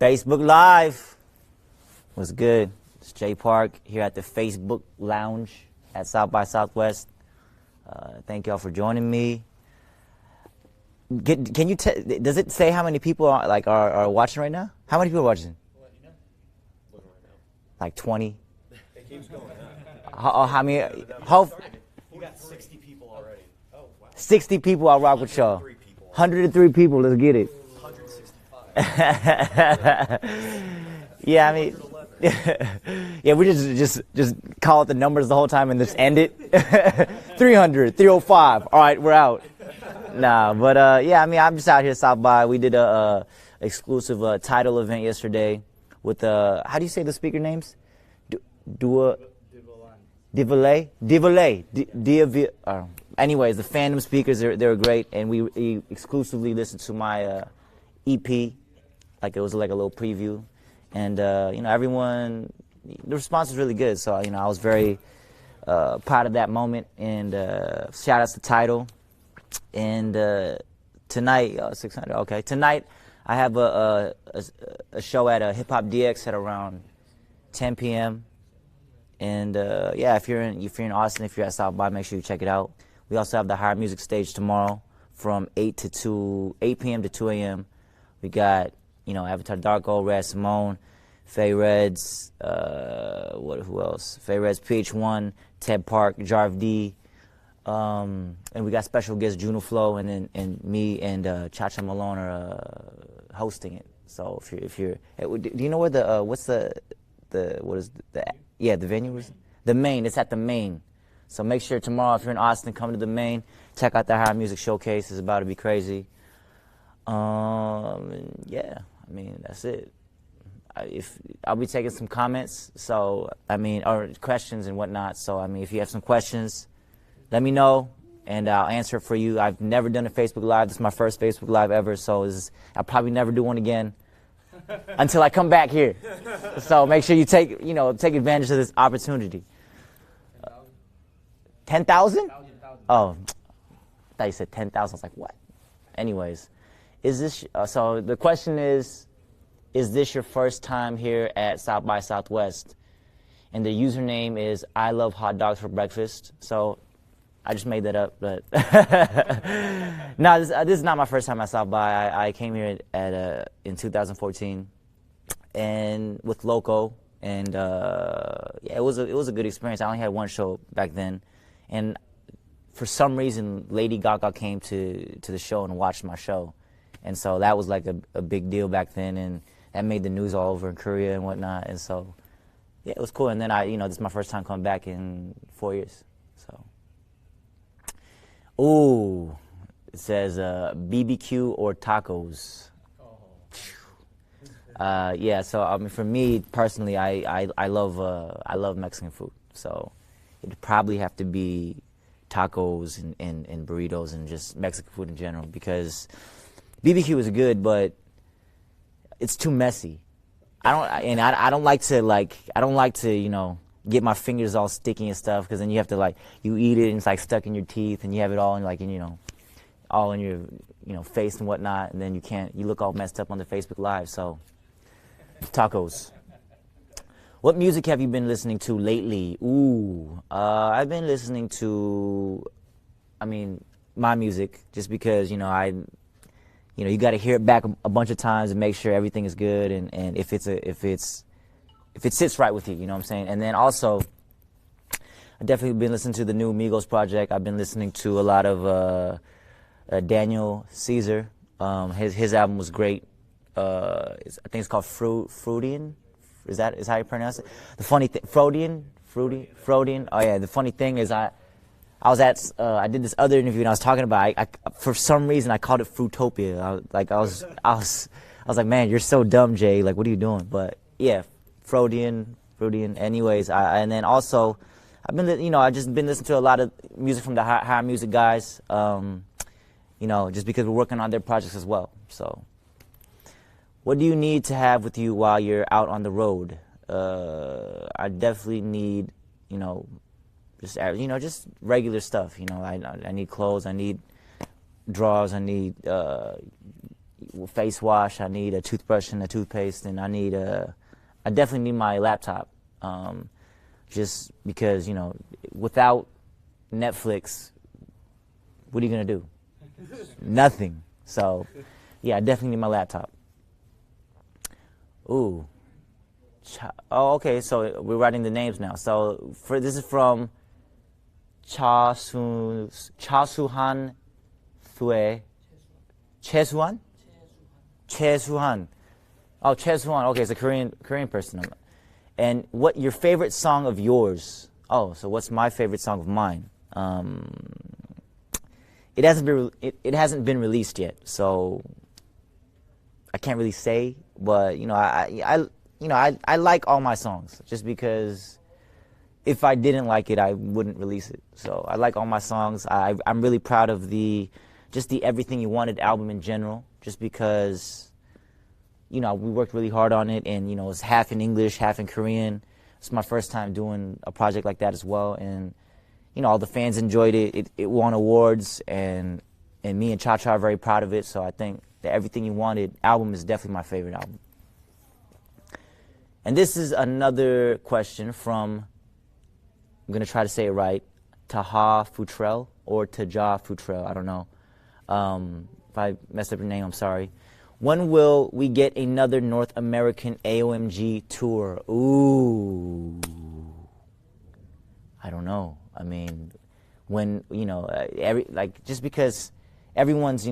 Facebook Live. What's good? It's Jay Park here at the Facebook Lounge at South by Southwest. Thank y'all for joining me. Can you does it say how many people are watching right now? How many people are watching? Like 20. It keeps going. How many? You got 60 people already. Oh wow. 60 people. I'll rock with y'all. 103 people. Let's get it. 165. Yeah, I mean, yeah, we just call it the numbers the whole time and just end it. 300, 305. All right, we're out. Nah, but yeah, I mean, I'm just out here South by. We did a exclusive title event yesterday with how do you say the speaker names? Anyways, the fandom speakers, they were great, and we exclusively listened to my EP, like it was like a little preview, and everyone, the response was really good. So I was very proud of that moment, and shout outs to Title. And tonight, 600. Okay, tonight I have a show at Hip Hop DX at around 10 p.m. And yeah, if you're in Austin, if you're at South by, make sure you check it out. We also have the Higher Music Stage tomorrow from 8 p.m. to 2 a.m. We got Avatar Darko, Red Simone, Faye Reds, who else? Faye Reds, PH1, Ted Park, Jarv D. And we got special guest Juno Flow, and me and Cha-Cha Malone are hosting it. So if you're, do you know where the the venue is? The Main. It's at the Main. So make sure tomorrow, if you're in Austin, come to the Main. Check out the Higher Music Showcase. It's about to be crazy. Yeah, I mean, that's it. I'll be taking some comments. So or questions and whatnot. So if you have some questions, let me know, and I'll answer it for you. I've never done a Facebook Live. This is my first Facebook Live ever, so I'll probably never do one again until I come back here. So make sure you take advantage of this opportunity. 10,000? Oh, I thought you said 10,000. I was like, what? Anyways, so the question is this your first time here at South by Southwest? And the username is I love hot dogs for breakfast. So I just made that up, but no, this is not my first time at South by. I came here in 2014, and with Loco, and yeah, it was a good experience. I only had one show back then, and for some reason, Lady Gaga came to the show and watched my show, and so that was like a big deal back then, and that made the news all over in Korea and whatnot, and so yeah, it was cool. And then this is my first time coming back in 4 years, so. Ooh, it says BBQ or tacos. Yeah, so for me personally, I love Mexican food. So it'd probably have to be tacos and burritos and just Mexican food in general, because BBQ is good, but it's too messy. I don't like to get my fingers all sticky and stuff, because then you have to you eat it and it's stuck in your teeth, and you have it all in all in your face and whatnot, and then you look all messed up on the Facebook Live. So tacos. What music have you been listening to lately? Ooh, I've been listening to, my music, just because you got to hear it back a bunch of times and make sure everything is good, and if it sits right with you, you know what I'm saying? And then also, I've definitely been listening to the new Migos project. I've been listening to a lot of Daniel Caesar. His album was great. I think it's called Freudian. Is how you pronounce it? The funny thing, Freudian. Oh yeah. The funny thing is, I did this other interview and I was talking about. For some reason I called it Fruitopia. I was like, man, you're so dumb, Jay. Like, what are you doing? But yeah. Freudian. Anyways, and then also, I've just been listening to a lot of music from the higher music guys. Just because we're working on their projects as well. So, what do you need to have with you while you're out on the road? I definitely need, just regular stuff. I need clothes. I need drawers. I need, face wash. I need a toothbrush and a toothpaste, and I definitely need my laptop. Just because, without Netflix, what are you gonna do? Nothing. So, yeah, I definitely need my laptop. Ooh. Oh, okay. So we're writing the names now. So this is from Chasuhan Thue. Chesuhan? Chesuhan. Oh, Chesuhan. Okay, it's a Korean person. And what your favorite song of yours? Oh, so what's my favorite song of mine? It hasn't been released yet, so I can't really say. But I like all my songs just because if I didn't like it, I wouldn't release it. So I like all my songs. I'm really proud of the Everything You Wanted album in general, just because we worked really hard on it, and it's half in English, half in Korean. It's my first time doing a project like that as well, and all the fans enjoyed it. It won awards, and me and Cha Cha are very proud of it. So I think the Everything You Wanted album is definitely my favorite album. And this is another question from, I'm going to try to say it right, Taha Futrell or Taja Futrell, I don't know. If I messed up your name, I'm sorry. When will we get another North American Aomg tour? Ooh. I don't know. I mean, when, just because everyone's,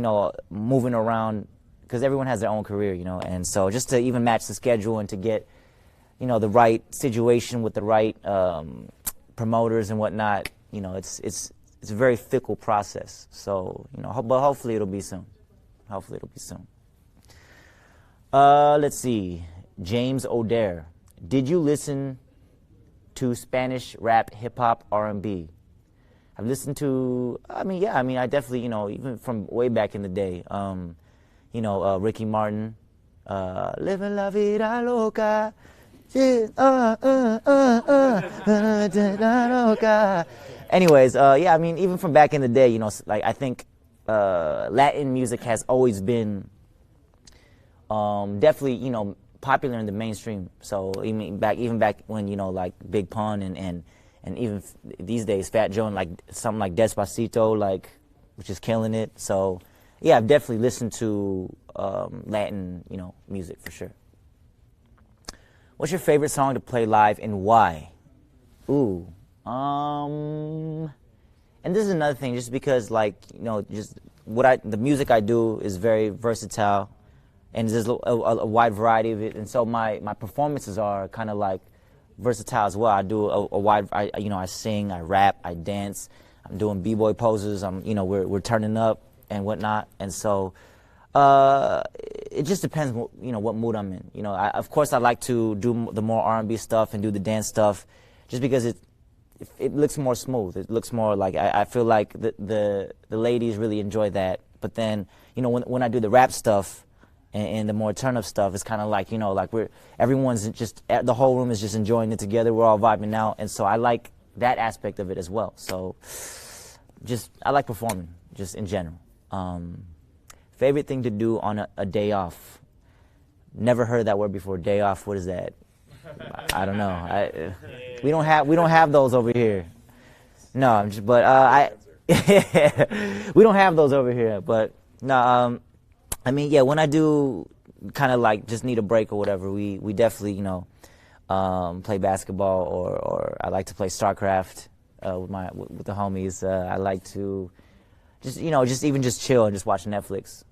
moving around, because everyone has their own career, and so just to even match the schedule and to get, the right situation with the right promoters and whatnot, it's a very fickle process. So, but hopefully it'll be soon. Hopefully it'll be soon. Let's see. James O'Dare. Did you listen to Spanish rap, hip hop, R&B? I've listened to, I definitely, even from way back in the day, Ricky Martin, Living La Vida Loca. Anyways, even from back in the day, I think Latin music has always been definitely, popular in the mainstream. So even back when, Big Pun and even these days, Fat Joe and something like Despacito, which is killing it. So yeah, I've definitely listened to Latin, music for sure. What's your favorite song to play live and why? Ooh. And this is another thing, just because just the music I do is very versatile, and there's a wide variety of it, and so my performances are kind of versatile as well. I do a wide, I sing, I rap, I dance, I'm doing b-boy poses, we're turning up and whatnot, and so it just depends, what mood I'm in. Of course I like to do the more R&B stuff and do the dance stuff, just because it looks more smooth. It looks more like I feel like the ladies really enjoy that. But then when I do the rap stuff and the more turn up stuff, it's kind of everyone's just, the whole room is just enjoying it together. We're all vibing out, and so I like that aspect of it as well. So I like performing just in general. Favorite thing to do on a day off? Never heard that word before. Day off. What is that? I don't know. We don't have those over here. No, we don't have those over here. But no, when I do kind of just need a break or whatever, we definitely play basketball or I like to play StarCraft with the homies. I like to just chill and just watch Netflix.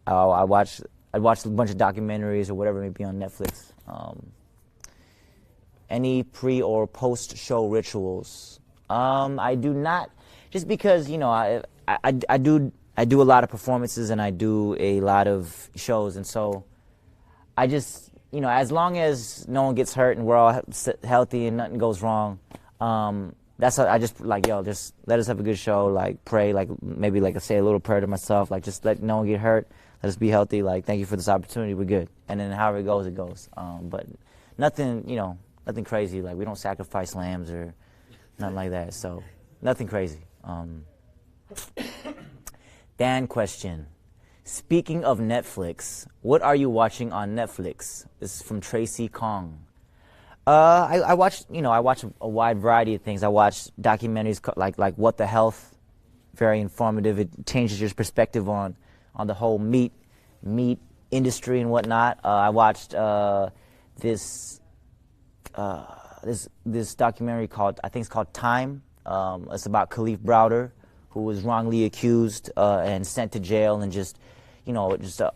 I watch a bunch of documentaries or whatever may be on Netflix. Any pre or post show rituals? I do not, just because I do a lot of performances and I do a lot of shows, and so I just as long as no one gets hurt and we're all healthy and nothing goes wrong, that's how I just just let us have a good show, pray, maybe say a little prayer to myself, just let no one get hurt, let us be healthy, thank you for this opportunity, we're good, and then however it goes, it goes. But nothing, nothing crazy, we don't sacrifice lambs or nothing like that, so nothing crazy. Dan question, Speaking of Netflix, what are you watching on Netflix? This is from Tracy Kong. I watch, I watch a wide variety of things. I watch documentaries like What the Health, very informative. It changes your perspective on the whole meat industry and whatnot. I watched this documentary called, I think it's called Time. It's about Khalif Browder, who was wrongly accused and sent to jail, and just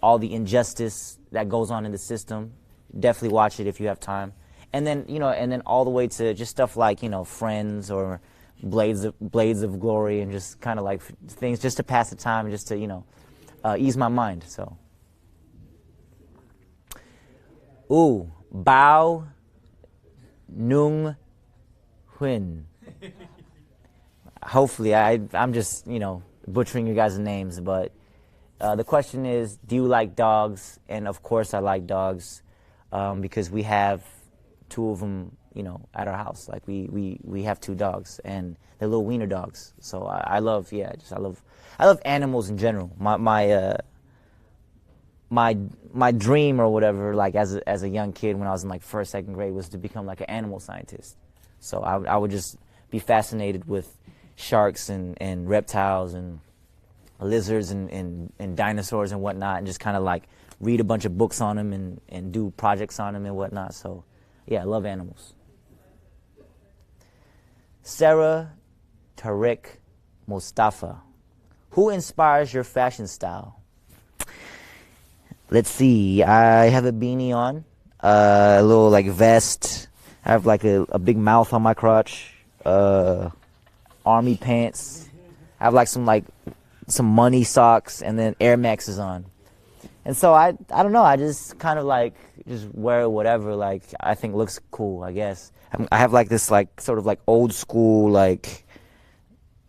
all the injustice that goes on in the system. Definitely watch it if you have time. And then all the way to just stuff like Friends or Blades of Glory, and just kind of like things just to pass the time and just to ease my mind. So, Bao Nung Huyen. Hopefully, I'm just butchering you guys' names, but the question is, do you like dogs? And of course, I like dogs because we have two of them, at our house. Like we have two dogs, and they're little wiener dogs. So I love animals in general. My dream or whatever, like as a young kid when I was in like first, second grade, was to become like an animal scientist. So I would just be fascinated with sharks and reptiles and lizards and dinosaurs and whatnot, and just kind of like read a bunch of books on them and do projects on them and whatnot. So yeah, I love animals. Sarah Tariq Mustafa. Who inspires your fashion style? Let's see. I have a beanie on, a little like vest. I have like a big mouth on my crotch. Army pants. I have like some money socks, and then Air Maxes on. And so I don't know. I just kind of like just wear whatever like I think looks cool, I guess. I have like this like sort of like old school like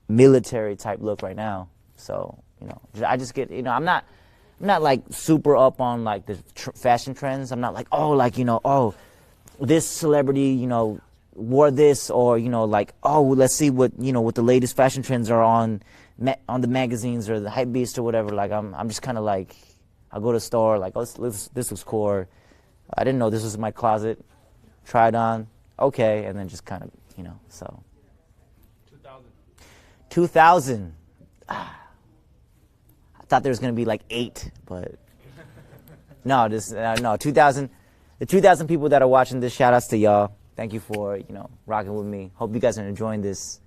military type look right now. So I just get I'm not like super up on like the fashion trends. I'm not like this celebrity wore this, or like let's see what what the latest fashion trends are on the magazines or the Hypebeast or whatever. Like I'm just kind of like, I'll go to the store like, this looks cool. Or, I didn't know this was in my closet. Try it on, okay, and then just kind of so. 2000. I thought there was gonna be like 8, but no. 2000. The 2,000 people that are watching this, shout outs to y'all. Thank you for rocking with me. Hope you guys are enjoying this.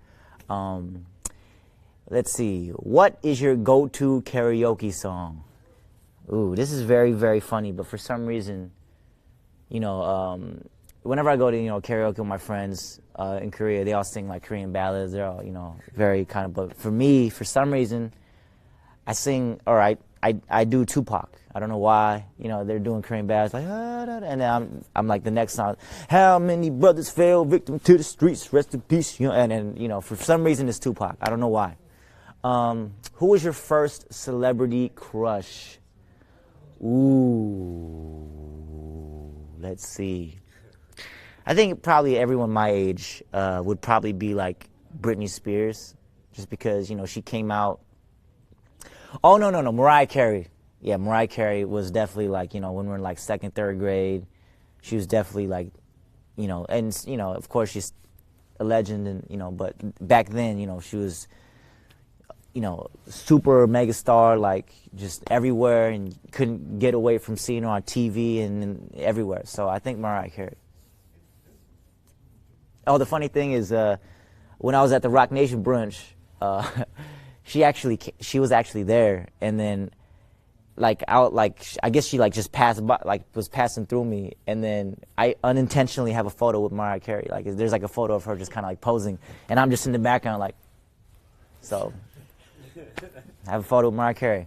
Let's see. What is your go-to karaoke song? Ooh, this is very, very funny, but for some reason, whenever I go to karaoke with my friends in Korea, they all sing like Korean ballads. They're all very kind of. But for me, for some reason, I sing. All right, I do Tupac. I don't know why. They're doing Korean ballads like, and then I'm like the next song. How many brothers fell victim to the streets? Rest in peace. And for some reason it's Tupac. I don't know why. Who was your first celebrity crush? Ooh, let's see. I think probably everyone my age would probably be like Britney Spears, just because she came out. Oh no, Mariah Carey. Yeah, Mariah Carey was definitely like when we were in like second, third grade. She was definitely like, and of course she's a legend, and but back then she was super mega star, like just everywhere, and couldn't get away from seeing her on TV and everywhere. So I think Mariah Carey. Oh, the funny thing is, when I was at the Rock Nation brunch, she was actually there, and then I guess she just passed by, was passing through me, and then I unintentionally have a photo with Mariah Carey. Like there's like a photo of her just kind of like posing, and I'm just in the background like, so. I have a photo with Mariah Carey.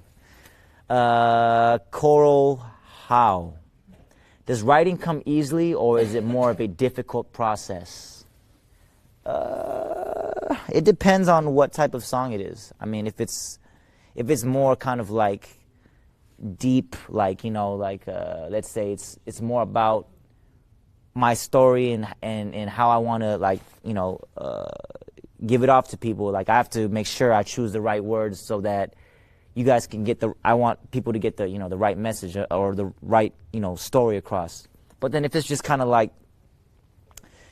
Coral Howe. Does writing come easily, or is it more of a difficult process? It depends on what type of song it is. I mean, if it's more kind of like deep, like let's say it's more about my story and how I want to give it off to people. Like I have to make sure I choose the right words so that you guys can get I want people to get the, the right message or the right, story across. But then if it's just kind of like,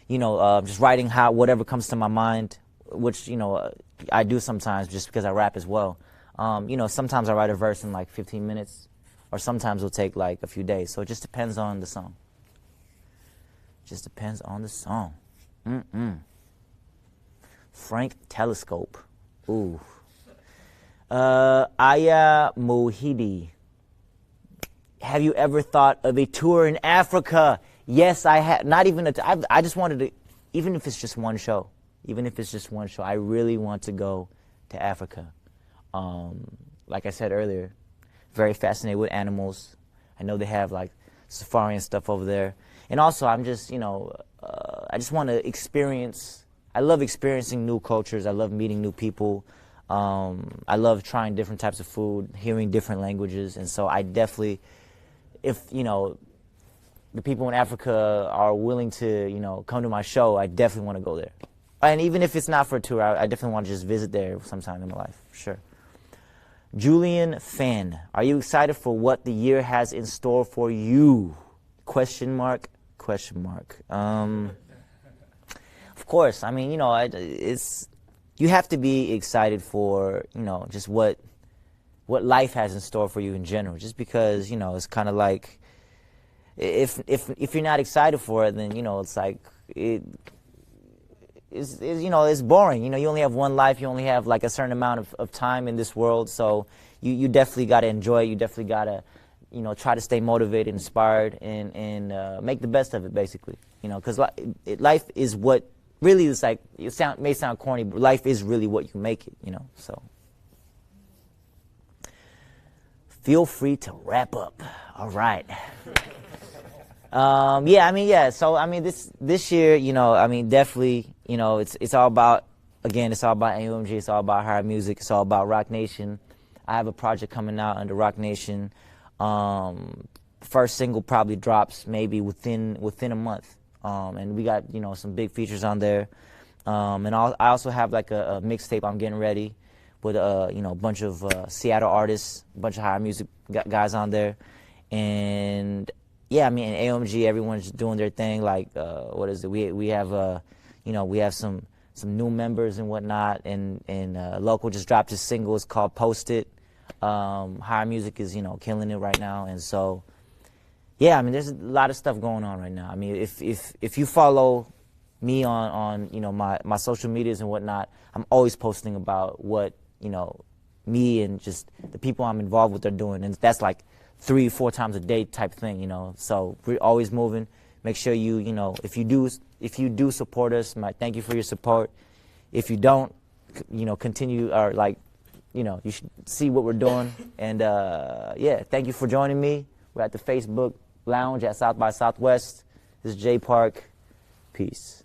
just writing whatever comes to my mind, which, I do sometimes just because I rap as well. Sometimes I write a verse in like 15 minutes, or sometimes it'll take like a few days. So it just depends on the song. Just depends on the song. Frank Telescope. Ooh. Aya Mohidi. Have you ever thought of a tour in Africa? Yes, I have. Not even I just wanted to, even if it's just one show. Even if it's just one show, I really want to go to Africa. Like I said earlier, very fascinated with animals. I know they have like safari and stuff over there. And also, I'm just, I just want to experience. I love experiencing new cultures. I love meeting new people. I love trying different types of food, hearing different languages. And so I definitely, if, the people in Africa are willing to, come to my show, I definitely want to go there. And even if it's not for a tour, I definitely want to just visit there sometime in my life, for sure. Julian Fan, are you excited for what the year has in store for you? Question mark, question mark. Of course, I mean, you have to be excited for, just what life has in store for you in general. Just because, it's kind of like, if you're not excited for it, then, it's like, it's boring. You only have one life. You only have like a certain amount of time in this world. So you definitely got to enjoy it. You definitely got to, try to stay motivated, inspired, and make the best of it, basically. Because life is what really is like. May sound corny, but life is really what you make it. So feel free to wrap up. All right. So this year, definitely, it's all about, again, it's all about Aomg, it's all about hard music, it's all about Rock Nation. I have a project coming out under Rock Nation. First single probably drops maybe within a month. And we got, some big features on there. And I also have like a mixtape I'm getting ready with, a bunch of Seattle artists, a bunch of hard music guys on there. And yeah, Aomg, everyone's doing their thing. Like, what is it? We have, we have some new members and whatnot. And Local just dropped his single. It's called Post It. Higher Music is, killing it right now. And so, yeah, there's a lot of stuff going on right now. If you follow me on my social medias and whatnot, I'm always posting about what, me and just the people I'm involved with are doing. And that's like 3-4 times a day type thing, So we're always moving. Make sure you, if you do support us, thank you for your support. If you don't, continue or you should see what we're doing. And yeah, thank you for joining me. We're at the Facebook Lounge at South by Southwest. This is Jay Park. Peace.